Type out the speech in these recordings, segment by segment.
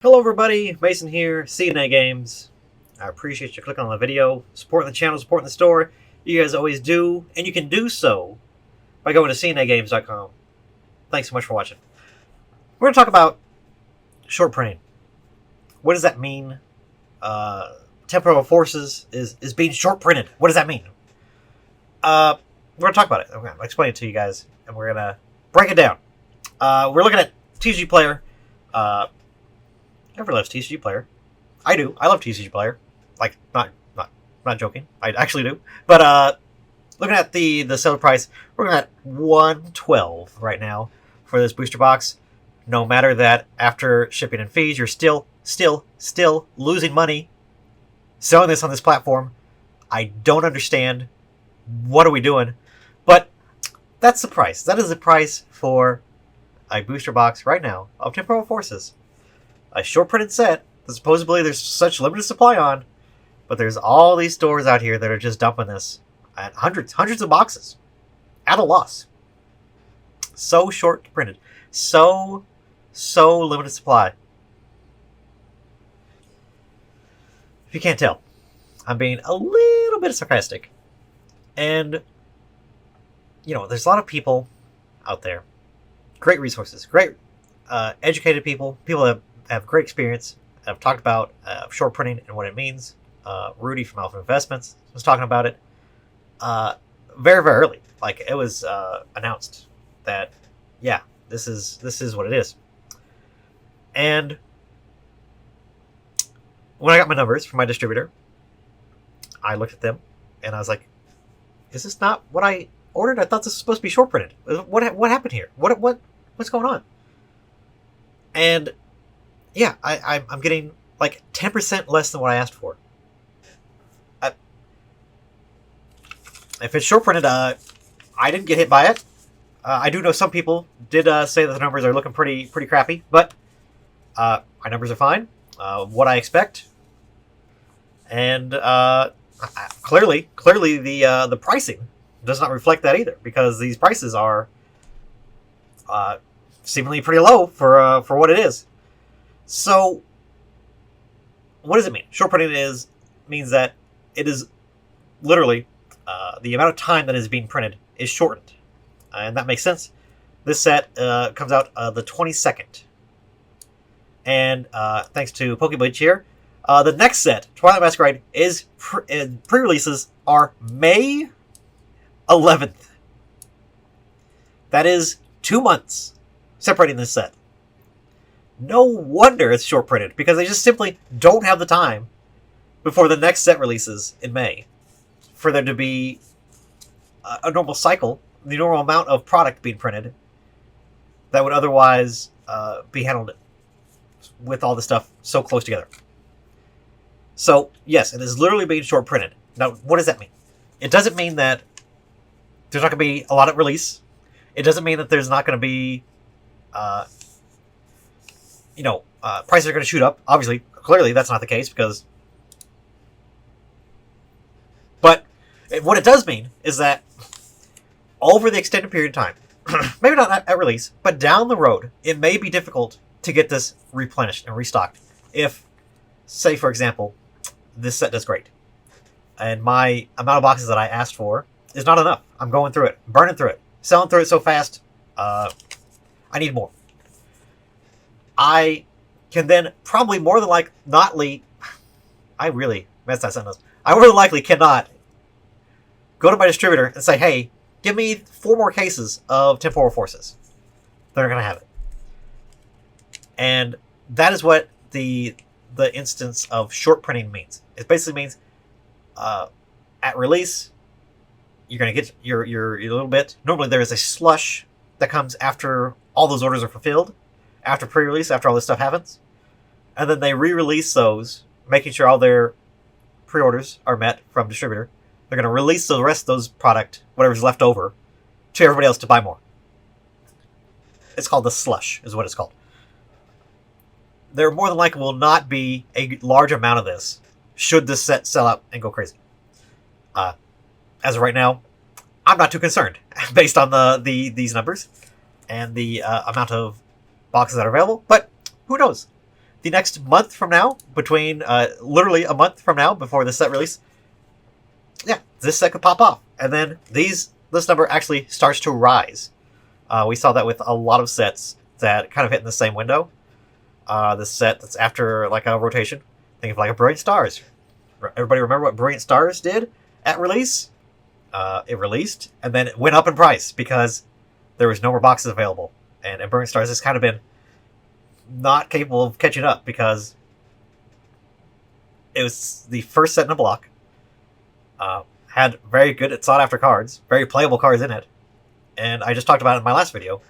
Hello everybody, Mason here, CNA Games. I appreciate you clicking on the video, supporting the channel, supporting the store. You guys always do, and you can do so by going to cnagames.com. Thanks so much for watching. We're going to talk about short printing. What does that mean? Temporal Forces is being short printed. What does that mean? We're going to talk about it. I'm going to explain it to you guys, and we're going to break it down. We're looking at TCGPlayer. Everyone loves TCGPlayer. I do. I love TCGPlayer. Like, not joking. I actually do. But looking at the seller price, we're at $112 right now for this booster box. No matter that after shipping and fees, you're still losing money selling this on this platform. I don't understand. What are we doing? But that's the price. That is the price for a booster box right now of Temporal Forces. A short printed set that supposedly there's such limited supply on, but there's all these stores out here that are just dumping this at hundreds of boxes at a loss. So short printed, so limited supply. If you can't tell, I'm being a little bit sarcastic, and you know, there's a lot of people out there, great resources, great educated people that have great experience. I've talked about short printing and what it means. Rudy from Alpha Investments was talking about it very early. Like, it was announced that, yeah, this is what it is. And when I got my numbers from my distributor, I looked at them and I was like, "Is this not what I ordered? I thought this was supposed to be short printed. What happened here? What's going on?" And yeah, I'm getting like 10% less than what I asked for. If it's short printed, I didn't get hit by it. I do know some people did say that the numbers are looking pretty crappy, but my numbers are fine. What I expect, and clearly the pricing does not reflect that either, because these prices are seemingly pretty low for what it is. So, what does it mean? Short printing means that it is literally the amount of time that is being printed is shortened, and that makes sense. This set comes out the 22nd, and thanks to Pokebleach here, the next set, Twilight Masquerade, is pre-releases are May 11th. That is 2 months separating this set. No wonder it's short printed, because they just simply don't have the time before the next set releases in May for there to be a normal cycle, the normal amount of product being printed that would otherwise be handled with all the stuff so close together. So, yes, it is literally being short printed. Now, what does that mean? It doesn't mean that there's not going to be a lot of release. It doesn't mean that there's not going to be prices are going to shoot up. Obviously, clearly, that's not the case, because... But what it does mean is that over the extended period of time, maybe not at release, but down the road, it may be difficult to get this replenished and restocked. If, say, for example, this set does great, and my amount of boxes that I asked for is not enough. I'm going through it, burning through it, selling through it so fast, I need more. I can then probably more than likely, I really messed that sentence. I more than likely cannot go to my distributor and say, "Hey, give me 4 more cases of Temporal Forces." They're going to have it. And that is what the instance of short printing means. It basically means at release, you're going to get your little bit. Normally there is a slush that comes after all those orders are fulfilled, after pre-release, after all this stuff happens. And then they re-release those, making sure all their pre-orders are met from distributor. They're going to release the rest of those product, whatever's left over, to everybody else to buy more. It's called the slush, is what it's called. There more than likely will not be a large amount of this, should this set sell out and go crazy. As of right now, I'm not too concerned, based on these numbers and the amount of boxes that are available, but who knows? the next month from now, between literally a month from now before the set release, yeah, this set could pop off, and then this number actually starts to rise. We saw that with a lot of sets that kind of hit in the same window. The set that's after like a rotation, think of like a Brilliant Stars. Everybody remember what Brilliant Stars did at release? It released, and then it went up in price because there was no more boxes available. And Brilliant Stars has kind of been not capable of catching up because it was the first set in a block. Had very good, sought-after cards, very playable cards in it. And I just talked about it in my last video.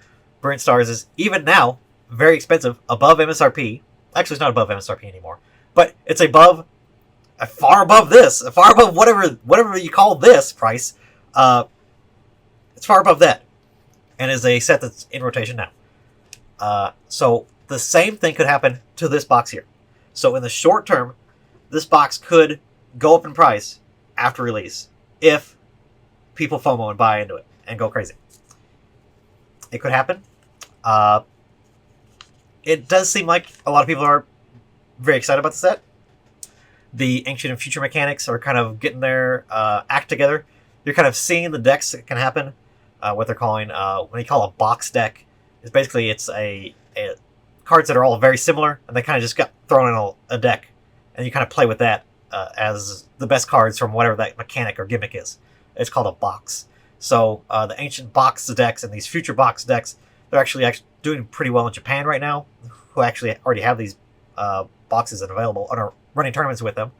Brilliant Stars is, even now, very expensive, above MSRP. Actually, it's not above MSRP anymore. But it's above, far above this, far above whatever you call this price. It's far above that. And is a set that's in rotation now. So the same thing could happen to this box here. So in the short term, this box could go up in price after release if people FOMO and buy into it and go crazy. It could happen. It does seem like a lot of people are very excited about the set. The Ancient and Future mechanics are kind of getting their act together. You're kind of seeing the decks that can happen. What they're calling, when you call a box deck, is basically it's a cards that are all very similar, and they kind of just got thrown in a deck, and you kind of play with that as the best cards from whatever that mechanic or gimmick is. It's called a box. So the ancient box decks and these future box decks, they're actually doing pretty well in Japan right now, who actually already have these boxes available and are running tournaments with them.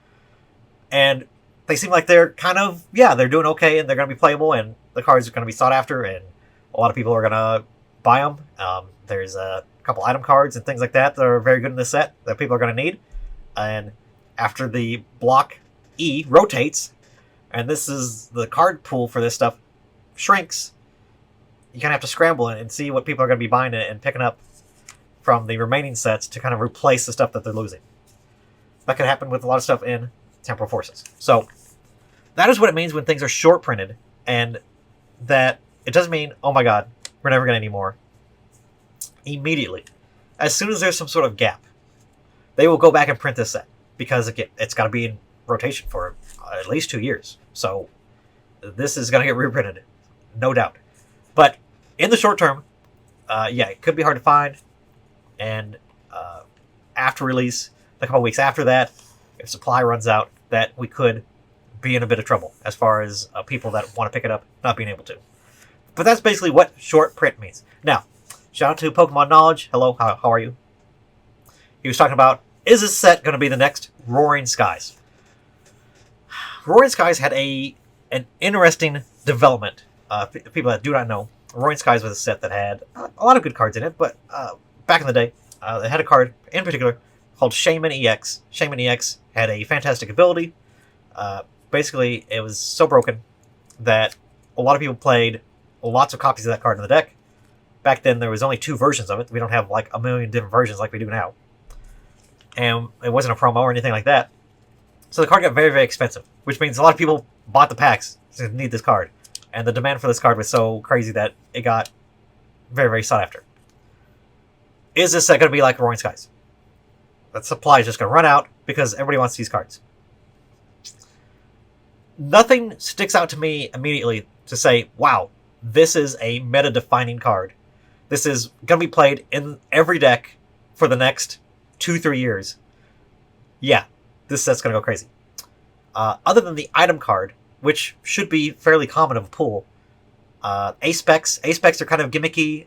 And they seem like they're kind of, they're doing okay, and they're going to be playable, and the cards are going to be sought after, and a lot of people are going to buy them. There's a couple item cards and things like that that are very good in this set that people are going to need. And after the block E rotates, and this is the card pool for this stuff, shrinks, you kind of have to scramble and see what people are going to be buying and picking up from the remaining sets to kind of replace the stuff that they're losing. That could happen with a lot of stuff in Temporal Forces. So that is what it means when things are short printed, and that it doesn't mean, oh my god, we're never going to need more. Immediately, as soon as there's some sort of gap, they will go back and print this set, because again, it's got to be in rotation for at least 2 years. So this is going to get reprinted, no doubt. But in the short term, it could be hard to find. And after release, a couple weeks after that, if supply runs out, that we could be in a bit of trouble as far as people that want to pick it up not being able to. But that's basically what short print means. Now, shout out to Pokemon Knowledge. Hello, how are you? He was talking about, is this set going to be the next Roaring Skies? Roaring Skies had an interesting development. People that do not know, Roaring Skies was a set that had a lot of good cards in it, but back in the day, it had a card in particular called Shaman EX. Shaman EX had a fantastic ability. Basically, it was so broken that a lot of people played lots of copies of that card in the deck. Back then, there was only 2 versions of it. We don't have like a million different versions like we do now. And it wasn't a promo or anything like that. So the card got very, very expensive, which means a lot of people bought the packs to need this card. And the demand for this card was so crazy that it got very, very sought after. Is this set going to be like Roaring Skies? That supply is just going to run out because everybody wants these cards. Nothing sticks out to me immediately to say, wow, this is a meta-defining card. This is going to be played in every deck for the next 2-3 years. Yeah, this set's going to go crazy. Other than the item card, which should be fairly common of a pool, A-Specs. A-Specs are kind of gimmicky.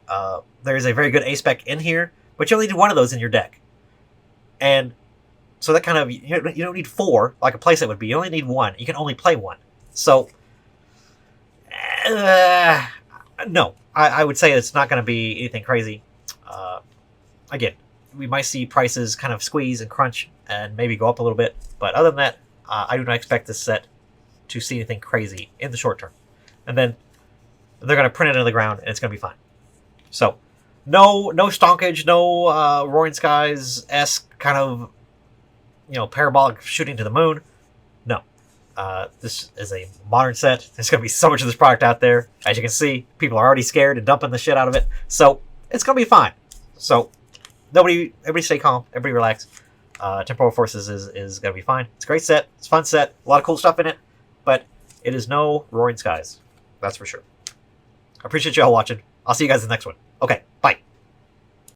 There's a very good A-Spec in here, but you only need one of those in your deck. And so that kind of, you don't need 4 like a playset would be. You only need 1. You can only play 1. So, no. I would say it's not going to be anything crazy. Again, we might see prices kind of squeeze and crunch and maybe go up a little bit. But other than that, I do not expect this set to see anything crazy in the short term. And then they're going to print it into the ground, and it's going to be fine. So, no stonkage, no Roaring Skies-esque kind of, parabolic shooting to the moon. No. This is a modern set. There's going to be so much of this product out there. As you can see, people are already scared and dumping the shit out of it. So, it's going to be fine. So, everybody stay calm, everybody relax. Temporal Forces is gonna be fine. It's a great set. It's a fun set. A lot of cool stuff in it, but it is no Roaring Skies. That's for sure. I appreciate you all watching. I'll see you guys in the next one. Okay.